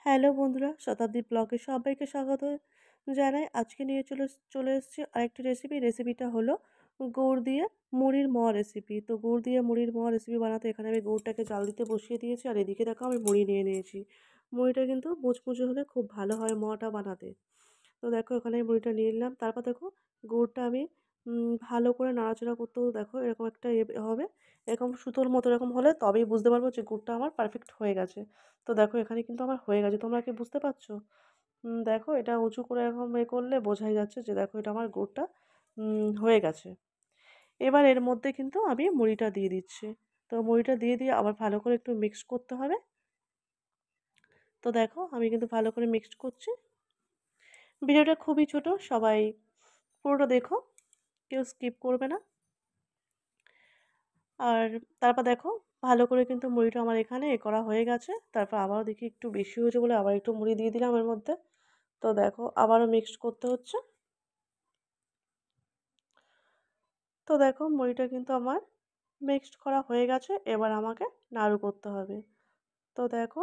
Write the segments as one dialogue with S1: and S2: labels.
S1: Hello বন্ধুরা, শতাব্দী ব্লগে সবাইকে স্বাগত জানাই। আজকে নিয়ে চলে এসেছি আরেকটি রেসিপি। রেসিপিটা হলো গুড় দিয়ে মুড়ির মোয়া রেসিপি। তো গুড় দিয়ে মুড়ির মোয়া রেসিপি বানাতে এখানে আমি গুড়টাকে জাল দিতে বসিয়ে দিয়েছি, আর এদিকে দেখো আমি মুড়ি নিয়ে নিয়েছি। মুড়িটা কিন্তু মুচমুচে হলে খুব ভালো হয় মোয়াটা বানাতে। তো দেখো এখানে আমি মুড়িটা নিয়ে নিলাম। তারপর দেখো গুড়টা আমি ভালো করে নাড়াচাড়া করতেও দেখো এরকম একটা হবে, এরকম সুতোর মতো এরকম হলে তবেই বুঝতে পারবো যে গুড়টা আমার পারফেক্ট হয়ে গেছে। তো দেখো এখানে কিন্তু আমার হয়ে গেছে। তোমরা কি বুঝতে পারছো? দেখো এটা উঁচু করে এরকম করলে বোঝাই যাচ্ছে যে দেখো এটা আমার গুড়টা হয়ে গেছে। এবার এর মধ্যে কিন্তু আমি মুড়িটা দিয়ে দিচ্ছি। তো মুড়িটা দিয়ে আবার ভালো করে একটু মিক্স করতে হবে। তো দেখো আমি কিন্তু ভালো করে মিক্সড করছি। ভিডিওটা খুবই ছোট, সবাই পুরোটা দেখো, কেউ স্কিপ করবে না। আর তারপর দেখো ভালো করে কিন্তু মুড়িটা আমার এখানে করা হয়ে গেছে। তারপর আবারও দেখি একটু বেশি হয়েছে বলে আবার একটু মুড়ি দিয়ে দিলাম এর মধ্যে। তো দেখো আবারও মিক্সড করতে হচ্ছে। তো দেখো মুড়িটা কিন্তু আমার মিক্সড করা হয়ে গেছে। এবার আমাকে নাড়ু করতে হবে। তো দেখো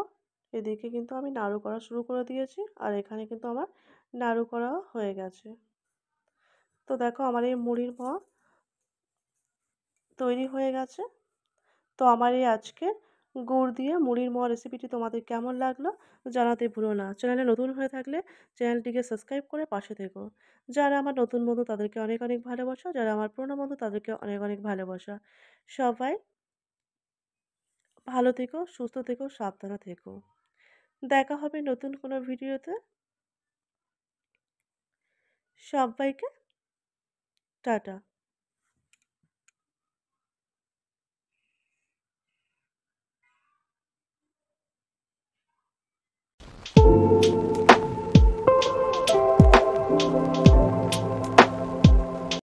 S1: এদিকে কিন্তু আমি নাড়ু করা শুরু করে দিয়েছি, আর এখানে কিন্তু আমার নাড়ু করা হয়ে গেছে। তো দেখো আমার এই মুড়ির মোয়া তৈরি হয়ে গেছে। তো আমার এই আজকের গুড় দিয়ে মুড়ির মোয়া রেসিপিটি তোমাদের কেমন লাগলো জানাতে ভুলো না। চ্যানেলে নতুন হয়ে থাকলে চ্যানেলটিকে সাবস্ক্রাইব করে পাশে থেকো। যারা আমার নতুন বন্ধু তাদেরকে অনেক অনেক ভালোবাসা, যারা আমার পুরনো বন্ধু তাদেরকে অনেক অনেক ভালোবাসা। সবাই ভালো থেকো, সুস্থ থেকো, সাবধানে থেকো। দেখা হবে নতুন কোনো ভিডিওতে। সবাইকে টাটা।